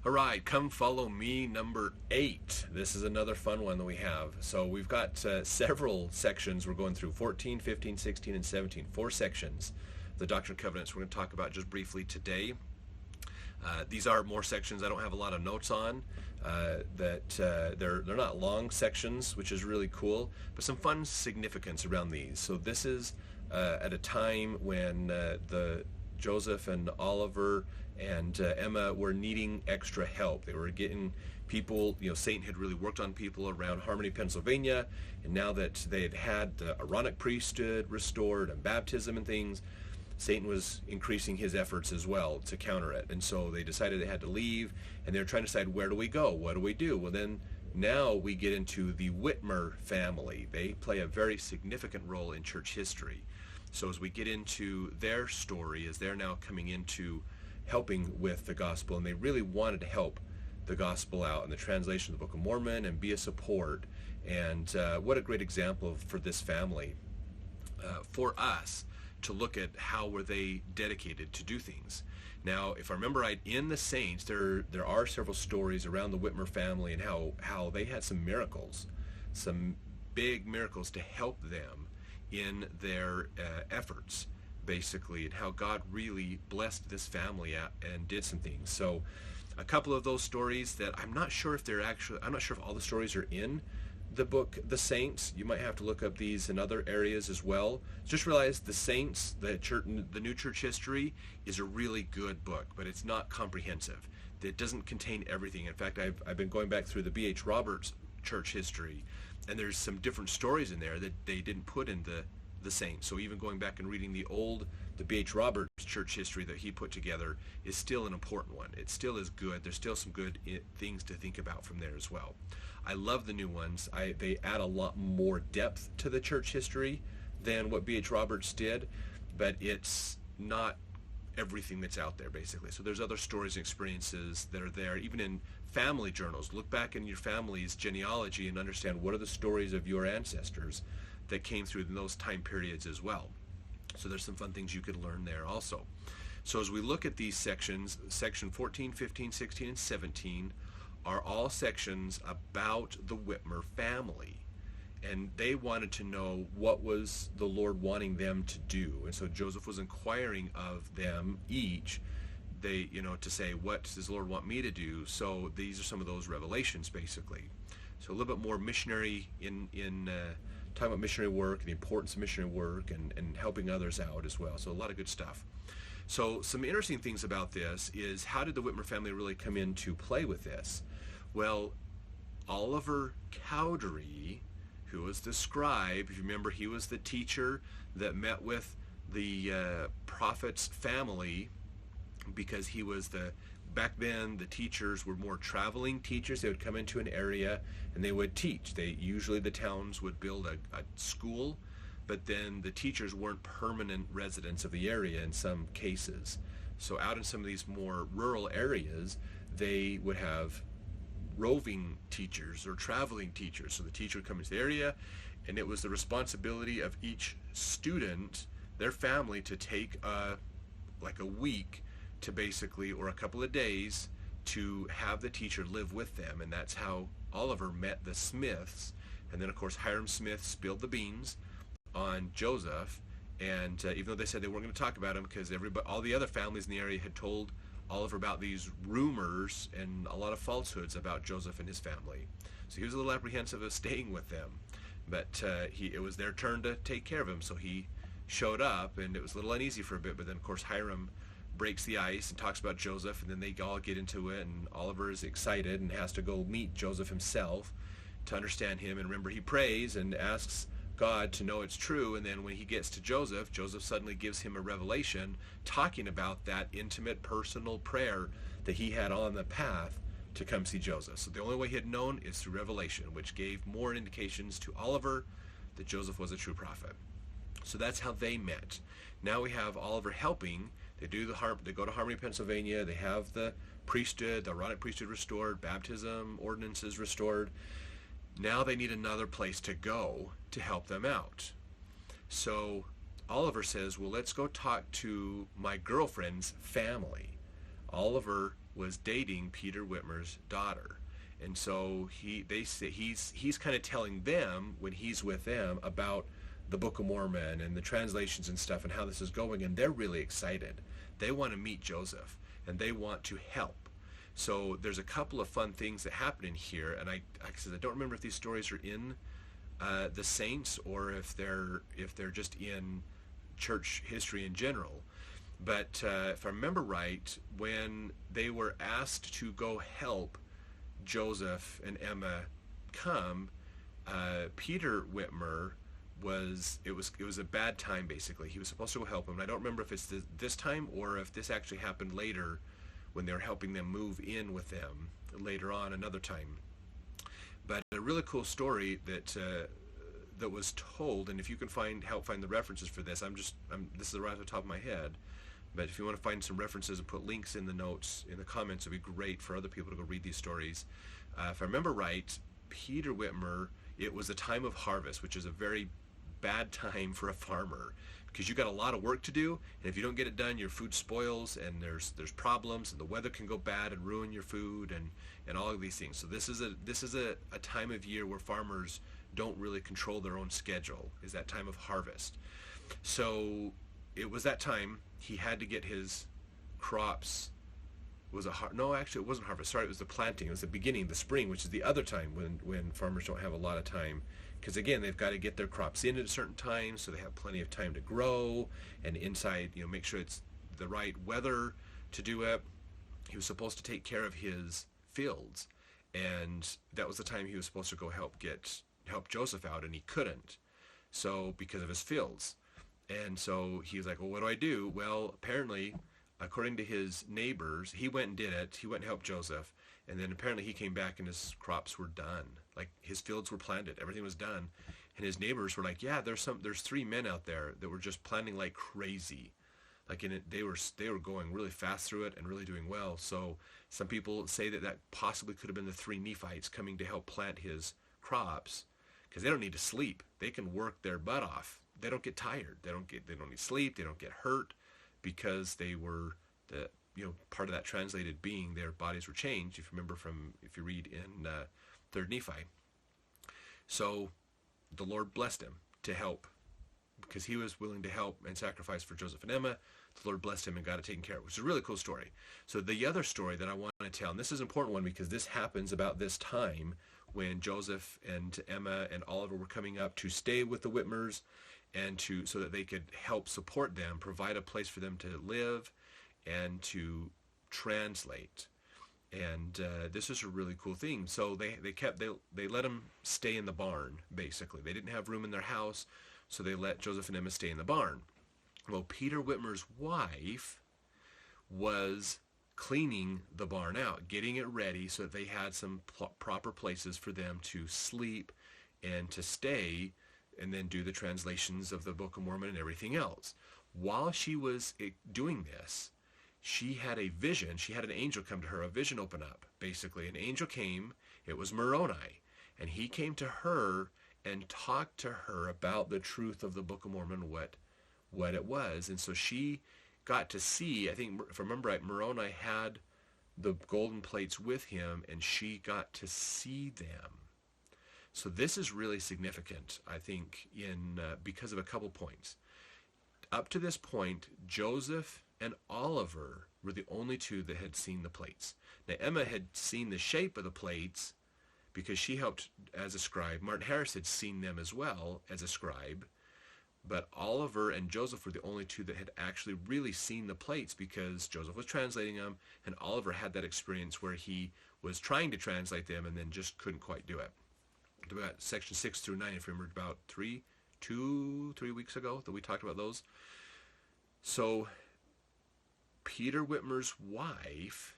All right, come follow me, number 8. This is another fun one that we have. So we've got several sections we're going through, 14, 15, 16, and 17. 4 sections, the Doctrine and Covenants we're going to talk about just briefly today. These are more sections I don't have a lot of notes on. They're not long sections, which is really cool, but some fun significance around these. So this is at a time when the Joseph and Oliver and Emma were needing extra help. They were getting people, Satan had really worked on people around Harmony, Pennsylvania, and now that they had had the Aaronic priesthood restored and baptism and things, Satan was increasing his efforts as well to counter it. And so they decided they had to leave, and they were trying to decide, where do we go? What do we do? Well, then now we get into the Whitmer family. They play a very significant role in church history. So as we get into their story, as they're now coming into helping with the gospel, and they really wanted to help the gospel out in the translation of the Book of Mormon and be a support. And what a great example for this family, for us, to look at how were they dedicated to do things. Now, if I remember right, in the Saints, there are several stories around the Whitmer family and how they had some miracles, some big miracles to help them in their efforts, basically, and how God really blessed this family out and did some things. So a couple of those stories that I'm not sure if all the stories are in the book The Saints. You might have to look up these in other areas as well. Just realize The Saints, the New Church History, is a really good book, but it's not comprehensive. It doesn't contain everything. In fact, I've been going back through the B.H. Roberts Church History, and there's some different stories in there that they didn't put in the Saints. So even going back and reading the B.H. Roberts church history that he put together is still an important one. It still is good. There's still some good things to think about from there as well. I love the new ones. They add a lot more depth to the church history than what B.H. Roberts did, but it's not everything that's out there, basically. So there's other stories and experiences that are there, even in family journals. Look back in your family's genealogy and understand what are the stories of your ancestors that came through in those time periods as well. So there's some fun things you could learn there also. So as we look at these sections, section 14, 15, 16, and 17 are all sections about the Whitmer family. And they wanted to know what was the Lord wanting them to do. And so Joseph was inquiring of them each, to say, what does the Lord want me to do? So these are some of those revelations, basically. So a little bit more missionary in talking about missionary work and the importance of missionary work and helping others out as well. So a lot of good stuff. So some interesting things about this is, how did the Whitmer family really come into play with this? Well, Oliver Cowdery, who was the scribe, if you remember, he was the teacher that met with the prophet's family, because he was back then the teachers were more traveling teachers. They would come into an area and they would teach. Usually the towns would build a school, but then the teachers weren't permanent residents of the area in some cases. So out in some of these more rural areas, they would have roving teachers or traveling teachers. So the teacher would come into the area, and it was the responsibility of each student, their family, to take a week to basically, or a couple of days, to have the teacher live with them. And that's how Oliver met the Smiths. And then of course Hiram Smith spilled the beans on Joseph, and even though they said they weren't going to talk about him because all the other families in the area had told Oliver about these rumors and a lot of falsehoods about Joseph and his family, so he was a little apprehensive of staying with them. But it was their turn to take care of him, so he showed up, and it was a little uneasy for a bit. But then of course Hiram breaks the ice and talks about Joseph, and then they all get into it, and Oliver is excited and has to go meet Joseph himself to understand him. And remember, he prays and asks God to know it's true, and then when he gets to Joseph suddenly gives him a revelation talking about that intimate personal prayer that he had on the path to come see Joseph. So the only way he had known is through revelation, which gave more indications to Oliver that Joseph was a true prophet. So that's how they met. Now we have Oliver helping. They go to Harmony, Pennsylvania. They have the priesthood, the Aaronic priesthood restored, baptism ordinances restored. Now they need another place to go to help them out. So Oliver says, well, let's go talk to my girlfriend's family. Oliver was dating Peter Whitmer's daughter. And so they say he's kind of telling them when he's with them about the Book of Mormon and the translations and stuff and how this is going, and they're really excited. They want to meet Joseph and they want to help. So there's a couple of fun things that happen in here, and I don't remember if these stories are in the Saints or if they're just in church history in general. But if I remember right, when they were asked to go help Joseph and Emma come, Peter Whitmer it was a bad time, basically. He was supposed to go help him, and I don't remember if it's this time or if this actually happened later when they were helping them move in with them later on another time. But a really cool story that was told, and if you can help find the references for this, this is right off the top of my head, but if you want to find some references and put links in the notes, in the comments, it'd be great for other people to go read these stories. If I remember right, Peter Whitmer, it was a time of harvest, which is a very bad time for a farmer because you got a lot of work to do, and if you don't get it done, your food spoils, and there's problems, and the weather can go bad and ruin your food, and all of these things. So this is a time of year where farmers don't really control their own schedule, is that time of harvest. So it was that time he had to get his crops. No, actually it wasn't harvest. Sorry, it was the planting. It was the beginning, the spring, which is the other time when farmers don't have a lot of time. Because again, they've got to get their crops in at a certain time, so they have plenty of time to grow, and inside, make sure it's the right weather to do it. He was supposed to take care of his fields, and that was the time he was supposed to go help Joseph out, and he couldn't, so because of his fields. And so he was like, well, what do I do? Well, apparently, according to his neighbors, he went and did it. He went and helped Joseph, and then apparently he came back and his crops were done. Like, his fields were planted, everything was done, and his neighbors were like, yeah, there's 3 men out there that were just planting like crazy. Like, they were going really fast through it and really doing well. So some people say that possibly could have been the 3 Nephites coming to help plant his crops, because they don't need to sleep. They can work their butt off. They don't get tired. They don't need sleep. They don't get hurt, because they were part of that translated being. Their bodies were changed. If you read in 3rd Nephi. So the Lord blessed him to help, because he was willing to help and sacrifice for Joseph and Emma. The Lord blessed him and got it taken care of, which is a really cool story. So the other story that I want to tell, and this is an important one because this happens about this time when Joseph and Emma and Oliver were coming up to stay with the Whitmers, and so that they could help support them, provide a place for them to live and to translate. And this is a really cool thing. So they let them stay in the barn, basically. They didn't have room in their house, so they let Joseph and Emma stay in the barn. Well, Peter Whitmer's wife was cleaning the barn out, getting it ready so that they had some proper places for them to sleep and to stay, and then do the translations of the Book of Mormon and everything else. While she was doing this, she had a vision. She had an angel come to her, a vision open up, basically. An angel came, it was Moroni, and he came to her and talked to her about the truth of the Book of Mormon, what it was. And so she got to see, I think, if I remember right, Moroni had the golden plates with him, and she got to see them. So this is really significant, I think, because of a couple points. Up to this point, Joseph and Oliver were the only 2 that had seen the plates. Now, Emma had seen the shape of the plates because she helped as a scribe. Martin Harris had seen them as well as a scribe. But Oliver and Joseph were the only 2 that had actually really seen the plates, because Joseph was translating them, and Oliver had that experience where he was trying to translate them and then just couldn't quite do it. About section 6 through 9, if you remember, about 3 weeks ago that we talked about those. So Peter Whitmer's wife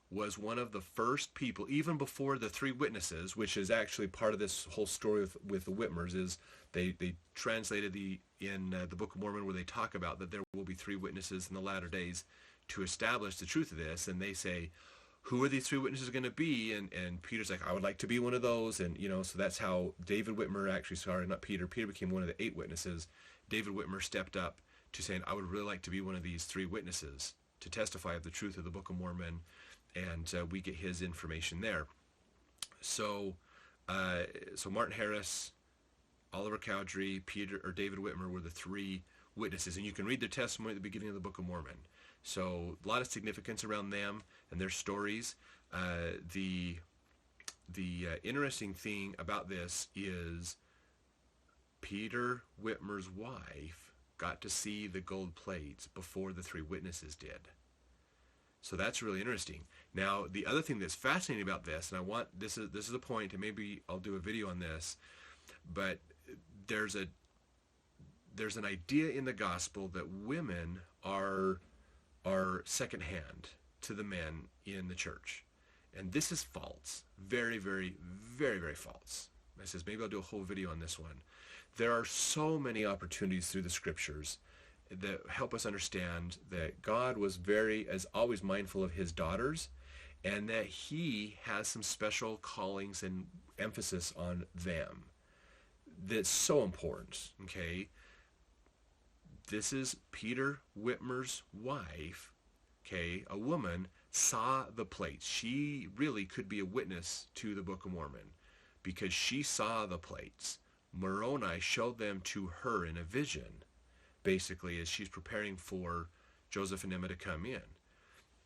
was one of the first people, even before the 3 witnesses, which is actually part of this whole story with the Whitmers, is they translated in the Book of Mormon, where they talk about that there will be 3 witnesses in the latter days to establish the truth of this, and they say, who are these 3 witnesses going to be? And Peter's like, I would like to be one of those. And, so that's how David Whitmer, not Peter. Peter became one of the 8 witnesses. David Whitmer stepped up to saying, I would really like to be one of these 3 witnesses to testify of the truth of the Book of Mormon, and we get his information there. So Martin Harris, Oliver Cowdery, David Whitmer were the three witnesses, and you can read their testimony at the beginning of the Book of Mormon. So a lot of significance around them and their stories. The interesting thing about this is Peter Whitmer's wife got to see the gold plates before the three witnesses did. So that's really interesting. Now, the other thing that's fascinating about this, and this is a point, and maybe I'll do a video on this, but there's an idea in the gospel that women are secondhand to the men in the church. And this is false. Very, very, very, very false. I says, maybe I'll do a whole video on this one. There are so many opportunities through the scriptures that help us understand that God was as always mindful of his daughters, and that he has some special callings and emphasis on them. That's so important, okay? This is Peter Whitmer's wife, okay? A woman saw the plates. She really could be a witness to the Book of Mormon because she saw the plates. Moroni showed them to her in a vision, basically, as she's preparing for Joseph and Emma to come in.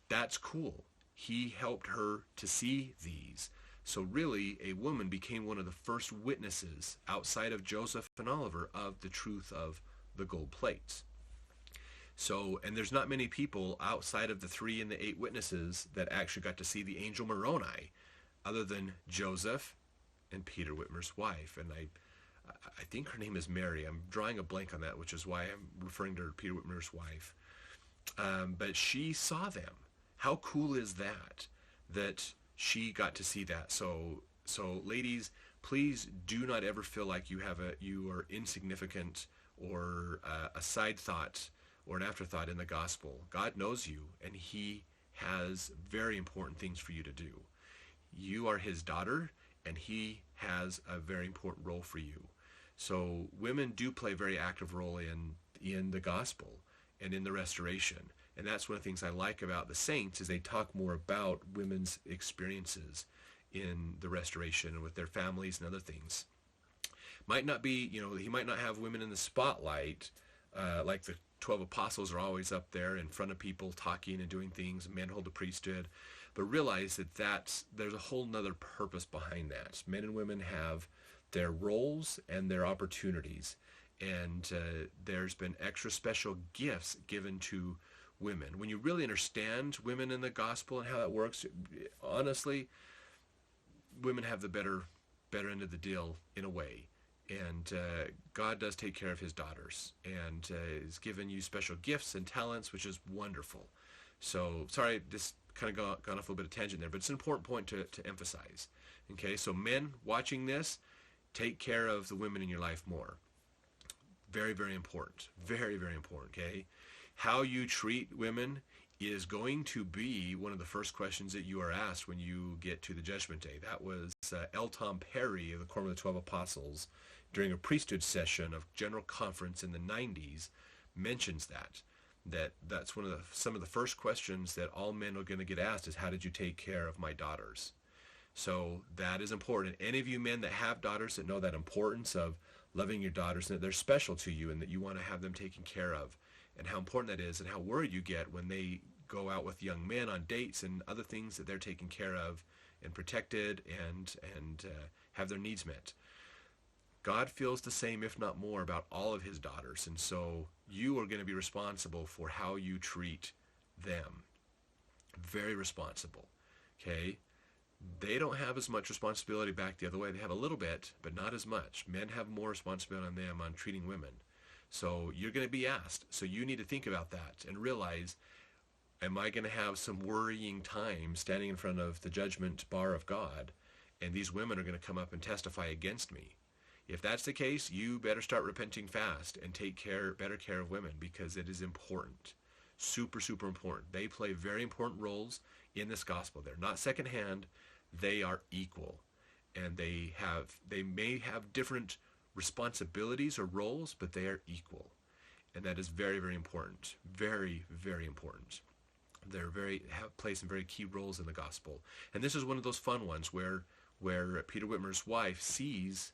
That's cool. He helped her to see these. So really, a woman became one of the first witnesses outside of Joseph and Oliver of the truth of the gold plates. So, and there's not many people outside of the 3 and the 8 witnesses that actually got to see the angel Moroni, other than Joseph and Peter Whitmer's wife. And I think her name is Mary. I'm drawing a blank on that, which is why I'm referring to her, Peter Whitmer's wife. But she saw them. How cool is that she got to see that? So ladies, please do not ever feel like you are insignificant or a side thought or an afterthought in the gospel. God knows you, and he has very important things for you to do. You are his daughter, and he has a very important role for you. So women do play a very active role in the gospel and in the restoration. And that's one of the things I like about the saints is they talk more about women's experiences in the restoration and with their families and other things. Might not be, he might not have women in the spotlight, like the 12 apostles are always up there in front of people talking and doing things, men hold the priesthood, but realize that there's a whole nother purpose behind that. Men and women have their roles and their opportunities, and there's been extra special gifts given to women. When you really understand women in the gospel and how that works, honestly, women have the better end of the deal in a way. And God does take care of his daughters, and has given you special gifts and talents, which is wonderful. So, sorry, this kind of gone off a little bit of tangent there, but it's an important point to emphasize. Okay, so men watching this, take care of the women in your life more. Very, very important. Very, very important, okay? How you treat women is going to be one of the first questions that you are asked when you get to the Judgment Day. That was L. Tom Perry of the Quorum of the 12 Apostles during a priesthood session of General Conference in the 90s mentions that's some of the first questions that all men are going to get asked is, how did you take care of my daughters? So that is important. Any of you men that have daughters that know that importance of loving your daughters and that they're special to you and that you want to have them taken care of, and how important that is, and how worried you get when they go out with young men on dates and other things that they're taken care of and protected and have their needs met. God feels the same, if not more, about all of his daughters, and so you are going to be responsible for how you treat them. Very responsible, okay? They don't have as much responsibility back the other way. They have a little bit, but not as much. Men have more responsibility on them on treating women. So you're going to be asked. So you need to think about that and realize, am I going to have some worrying time standing in front of the judgment bar of God, and these women are going to come up and testify against me? If that's the case, you better start repenting fast and take better care of women, because it is important. Super, super important. They play very important roles in this gospel. They're not secondhand. They are equal. And they may have different responsibilities or roles, but they are equal. And that is very, very important. Very, very important. They're play some very key roles in the gospel. And this is one of those fun ones where Peter Whitmer's wife sees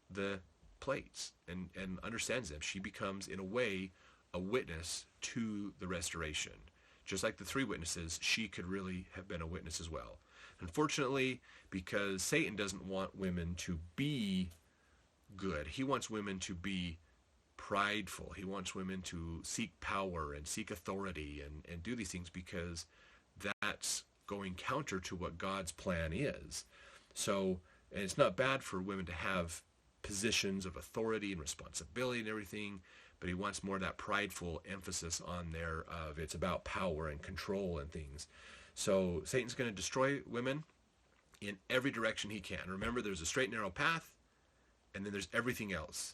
the plates and understands them. She becomes, in a way, a witness to the restoration. Just like the three witnesses, she could really have been a witness as well. Unfortunately, because Satan doesn't want women to be good, he wants women to be prideful. He wants women to seek power and seek authority and do these things because that's going counter to what God's plan is. So, and it's not bad for women to have positions of authority and responsibility and everything, but he wants more of that prideful emphasis on there of it's about power and control and things. So Satan's going to destroy women in every direction he can. Remember, there's a straight and narrow path, and then there's everything else.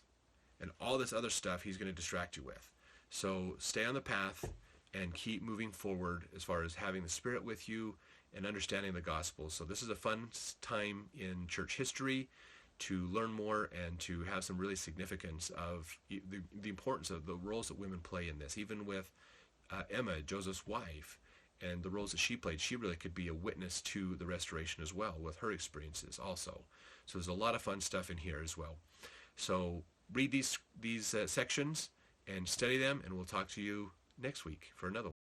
And all this other stuff he's going to distract you with. So stay on the path and keep moving forward as far as having the Spirit with you and understanding the gospel. So this is a fun time in church history to learn more and to have some really significance of the importance of the roles that women play in this. Even with Emma, Joseph's wife, and the roles that she played, she really could be a witness to the restoration as well with her experiences also. So there's a lot of fun stuff in here as well. So read these sections and study them, and we'll talk to you next week for another one.